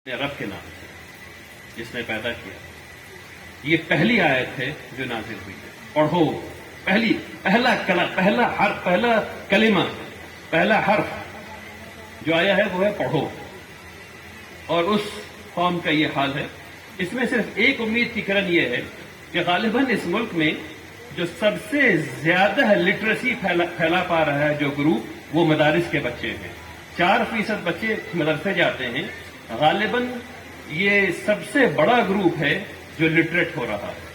رب کے نام سے جس نے پیدا کیا. یہ پہلی آیت ہے جو نازل ہوئی ہے. پڑھو. پہلا کلمہ، پہلا حرف جو آیا ہے وہ ہے پڑھو. اور اس قوم کا یہ حال ہے. اس میں صرف ایک امید کی کرن یہ ہے کہ غالباً اس ملک میں جو سب سے زیادہ لٹریسی پھیلا پا رہا ہے جو گروپ، وہ مدارس کے بچے ہیں. 4% بچے مدرسے جاتے ہیں. غالباً یہ سب سے بڑا گروپ ہے جو لٹریٹ ہو رہا ہے.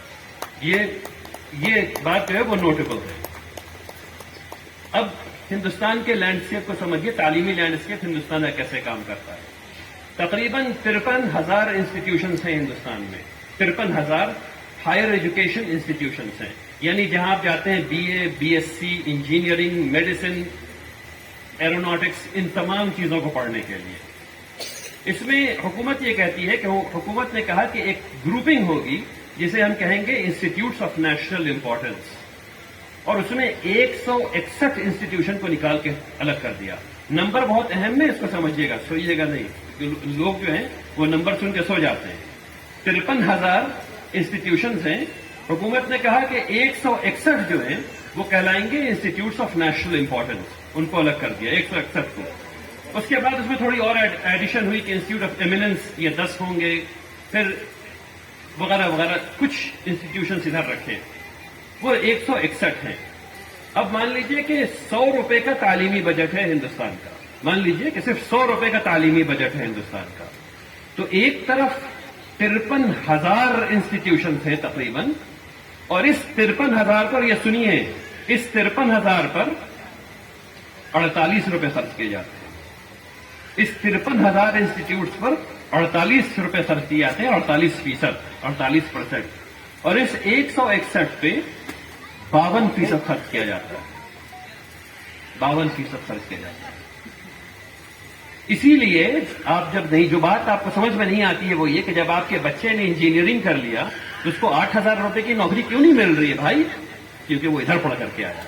یہ بات جو ہے وہ نوٹیبل ہے. اب ہندوستان کے لینڈسکیپ کو سمجھیے، تعلیمی لینڈسکیپ ہندوستان میں کیسے کام کرتا ہے. تقریباً 53,000 انسٹیٹیوشنس ہیں ہندوستان میں. 53,000 ہائر ایجوکیشن انسٹیٹیوشنس ہیں، یعنی جہاں آپ جاتے ہیں BA BSc engineering, medicine, aeronautics, ان تمام چیزوں کو پڑھنے کے لیے. اس میں حکومت یہ کہتی ہے کہ حکومت نے کہا کہ ایک گروپنگ ہوگی جسے ہم کہیں گے انسٹیٹیوٹس آف نیشنل امپورٹنس، اور اس میں 161 انسٹیٹیوشن کو نکال کے الگ کر دیا. نمبر بہت اہم ہے، اس کو سمجھیے گا، سوئیے گا نہیں. لوگ جو ہیں وہ نمبر سن کے سو جاتے ہیں. 53,000 انسٹیٹیوشنز ہیں. حکومت نے کہا کہ 161 جو ہیں وہ کہلائیں گے انسٹیٹیوٹس آف نیشنل امپورٹنس، ان کو الگ کر دیا 161 کو. اس کے بعد اس میں تھوڑی اور ایڈیشن ہوئی کہ انسٹیٹیوٹ آف ایمیننس یہ 10 ہوں گے، پھر وغیرہ وغیرہ کچھ انسٹیٹیوشنز ادھر رکھے. وہ 161 ہیں. اب مان لیجئے کہ 100 روپے کا تعلیمی بجٹ ہے ہندوستان کا. مان لیجئے کہ صرف 100 روپے کا تعلیمی بجٹ ہے ہندوستان کا. تو ایک طرف 53,000 انسٹیٹیوشنز ہیں تقریباً، اور اس 53,000 پر، یہ سنیے، اس 53,000 پر 48 روپے خرچ کیے جاتے ہیں. اس 53,000 انسٹیٹیوٹس پر 48 روپے خرچ کیے جاتے ہیں، 48%. اور اس 161 پہ 52% خرچ کیا جاتا ہے. 52% خرچ کیا جاتا ہے. اسی لیے آپ جب نہیں، جو بات آپ کو سمجھ میں نہیں آتی ہے وہ یہ کہ جب آپ کے بچے نے انجینئرنگ کر لیا تو اس کو 8,000 روپے کی نوکری کیوں نہیں مل رہی ہے بھائی؟ کیونکہ وہ ادھر پڑھ کر کے آیا.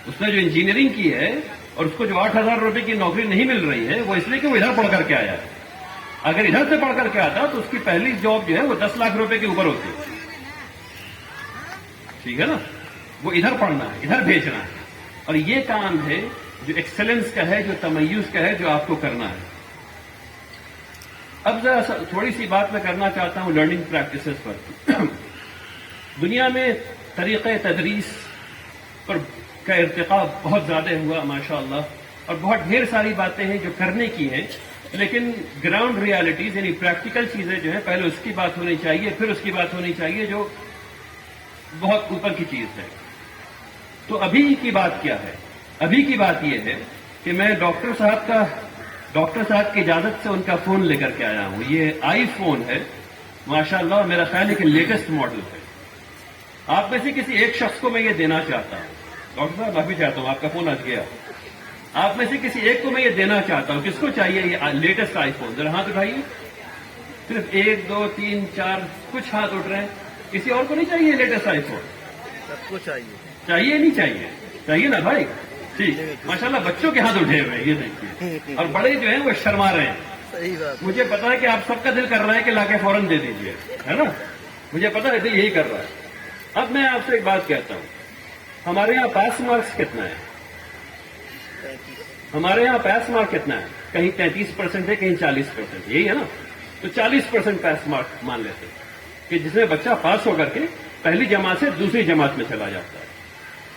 اس نے جو انجینئرنگ کی ہے اور اس کو جو 8,000 روپے کی نوکری نہیں مل رہی ہے، وہ اس لیے کہ وہ ادھر پڑھ کر کے آیا ہے. اگر ادھر سے پڑھ کر کے آتا تو اس کی پہلی جاب جو ہے وہ 10 لاکھ روپے کے اوپر ہوتی. ٹھیک ہے نا؟ وہ ادھر پڑھنا ہے، ادھر بھیجنا ہے. اور یہ کام ہے جو ایکسلنس کا ہے، جو تمیز کا ہے، جو آپ کو کرنا ہے. اب ذرا تھوڑی سی بات میں کرنا چاہتا ہوں لرننگ پریکٹسز پر. دنیا میں طریقہ تدریس پر کا ارتقاء بہت زیادہ ہوا ماشاءاللہ، اور بہت ڈھیر ساری باتیں ہیں جو کرنے کی ہیں، لیکن گراؤنڈ ریالٹیز یعنی پریکٹیکل چیزیں جو ہیں، پہلے اس کی بات ہونی چاہیے، پھر اس کی بات ہونی چاہیے جو بہت اوپر کی چیز ہے. تو ابھی کی بات کیا ہے؟ ابھی کی بات یہ ہے کہ میں ڈاکٹر صاحب کی اجازت سے ان کا فون لے کر کے آیا ہوں. یہ آئی فون ہے ماشاءاللہ، میرا خیال ہے کہ لیٹسٹ ماڈل ہے. آپ میں سے کسی ایک شخص کو میں یہ دینا چاہتا ہوں. ڈاکٹر صاحب میں بھی چاہتا ہوں، آپ کا فون آج گیا. آپ میں سے کسی ایک کو میں یہ دینا چاہتا ہوں. کس کو چاہیے یہ لیٹسٹ آئی فون؟ ذرا ہاتھ اٹھائیے. صرف 1 2 3 4 کچھ ہاتھ اٹھ رہے ہیں. کسی اور کو نہیں چاہیے لیٹسٹ آئی فون؟ سب کو چاہیے. چاہیے نہیں چاہیے؟ چاہیے نا بھائی. ٹھیک، ماشاءاللہ بچوں کے ہاتھ اٹھے ہوئے ہیں، یہ دیکھیے. اور بڑے جو ہیں وہ شرما رہے ہیں. صحیح بات. مجھے پتا ہے کہ آپ سب کا دل کر رہا ہے کہ لا کے فوراً دے دیجیے، ہے نا؟ مجھے پتا ہے دل یہی کر رہا ہے. اب میں آپ سے ایک بات کہتا ہوں، ہمارے یہاں پاس مارکس کتنا ہے؟ ہمارے یہاں پاس مارک کتنا ہے؟ کہیں 33% ہے، کہیں 40%. یہی ہے نا؟ تو 40% پاس مارک مان لیتے ہیں کہ جس میں بچہ پاس ہو کر کے پہلی جماعت سے دوسری جماعت میں چلا جاتا ہے.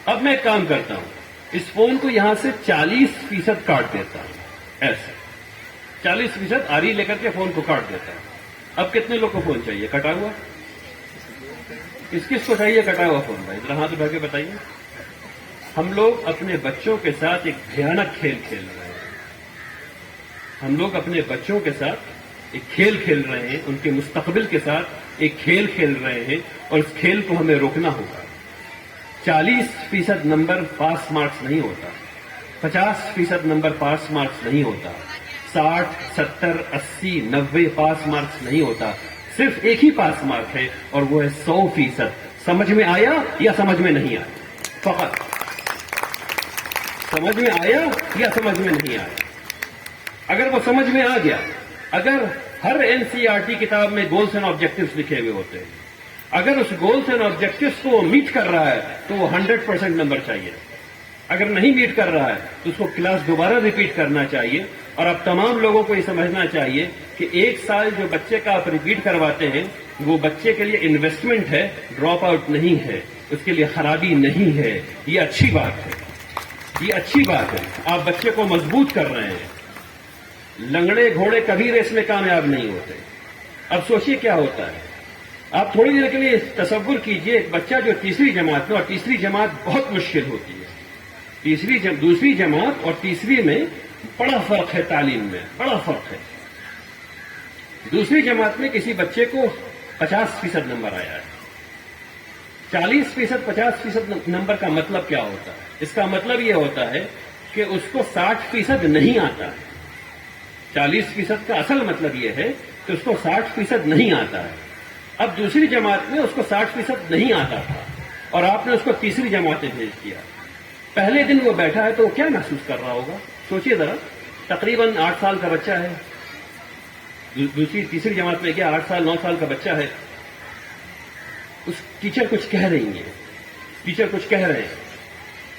اب میں ایک کام کرتا ہوں، اس فون کو یہاں سے 40% کاٹ دیتا ہوں. ایسے 40% آری لے کر کے فون کو کاٹ دیتا ہوں. اب کتنے لوگ کو فون چاہیے کٹا ہوا؟ کس کو چاہیے کٹا ہوا فون بھائی؟ ذرا ہاتھ اٹھا کے بتائیے. ہم لوگ اپنے بچوں کے ساتھ ایک بھیانک کھیل کھیل رہے ہیں. ہم لوگ اپنے بچوں کے ساتھ ایک کھیل کھیل رہے ہیں، ان کے مستقبل کے ساتھ ایک کھیل کھیل رہے ہیں، اور اس کھیل کو ہمیں روکنا ہوگا. 40% نمبر پاس مارکس نہیں ہوتا، 50% نمبر پاس مارکس نہیں ہوتا، 60 70 80 90 پاس مارکس نہیں ہوتا. صرف ایک ہی پاس مارک ہے، اور وہ ہے 100%. سمجھ میں آیا یا سمجھ میں نہیں آیا؟ فقط سمجھ میں آیا یا سمجھ میں نہیں آیا؟ اگر وہ سمجھ میں آ گیا، اگر ہر NCERT کتاب میں گولز اینڈ آبجیکٹوز لکھے ہوئے ہوتے ہیں، اگر اس گولز اینڈ آبجیکٹوز کو وہ میٹ کر رہا ہے تو وہ 100% نمبر چاہیے. اگر نہیں میٹ کر رہا ہے تو اس کو کلاس دوبارہ ریپیٹ کرنا چاہیے. اور اب تمام لوگوں کو یہ سمجھنا چاہیے کہ 1 سال جو بچے کا آپ ریپیٹ کرواتے ہیں وہ بچے کے لیے انویسٹمنٹ ہے، ڈراپ آؤٹ نہیں ہے، اس کے لیے خرابی نہیں ہے. یہ اچھی بات ہے، یہ اچھی بات ہے. آپ بچے کو مضبوط کر رہے ہیں. لنگڑے گھوڑے کبھی ریس میں کامیاب نہیں ہوتے. اب سوچیے کیا ہوتا ہے. آپ تھوڑی دیر کے لیے تصور کیجئے ایک بچہ جو تیسری جماعت میں، اور تیسری جماعت بہت مشکل ہوتی ہے. دوسری جماعت اور تیسری میں بڑا فرق ہے، تعلیم میں بڑا فرق ہے. دوسری جماعت میں کسی بچے کو 50% نمبر آیا ہے. 40% 50% نمبر کا مطلب کیا ہوتا ہے؟ اس کا مطلب یہ ہوتا ہے کہ اس کو 60% نہیں آتا ہے. 40% کا اصل مطلب یہ ہے کہ اس کو 60% نہیں آتا ہے. اب دوسری جماعت میں اس کو 60% نہیں آتا تھا اور آپ نے اس کو تیسری جماعت میں بھیج دیا. پہلے دن وہ بیٹھا ہے تو وہ کیا محسوس کر رہا ہوگا؟ سوچئے ذرا. تقریباً 8 سال کا بچہ ہے، تیسری جماعت میں کیا 8 سال 9 سال کا بچہ ہے. اس ٹیچر کچھ کہہ رہی ہیں، ٹیچر کچھ کہہ رہے ہیں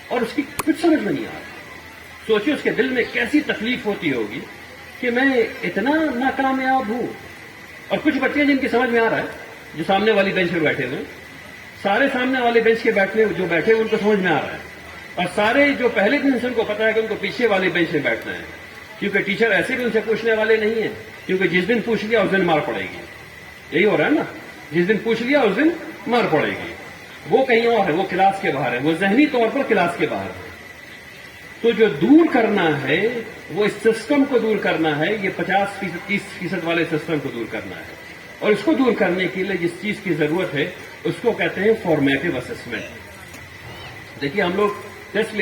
اور اس کی کچھ سمجھ میں نہیں آ رہا. سوچئے اس کے دل میں کیسی تکلیف ہوتی ہوگی کہ میں اتنا ناکامیاب ہوں. اور کچھ بچے جن کی سمجھ میں آ رہا ہے، جو سامنے والی بینچ پہ بیٹھے ہوئے، سارے سامنے والے بینچ کے جو بیٹھے ہوئے ان کو سمجھ میں آ رہا ہے. اور سارے جو پہلے دن سے ان کو پتا ہے کہ ان کو پیچھے والے بینچ میں بیٹھنا ہے، کیونکہ ٹیچر ایسے بھی ان سے پوچھنے والے نہیں ہیں، کیونکہ جس دن پوچھ لیا اس دن مار پڑے گی. یہی ہو رہا ہے نا، جس دن پوچھ لیا اس دن مار پڑے گی. وہ کہیں اور ہے، وہ کلاس کے باہر ہے، وہ ذہنی طور پر کلاس کے باہر ہے. تو جو دور کرنا ہے وہ اس سسٹم کو دور کرنا ہے. یہ 50% 30% والے سسٹم کو دور کرنا ہے. اور اس کو دور کرنے کے لیے جس چیز کی ضرورت ہے اس کو کہتے ہیں فارمیٹو اسسمنٹ. دیکھیے ہم لوگ ٹیسٹ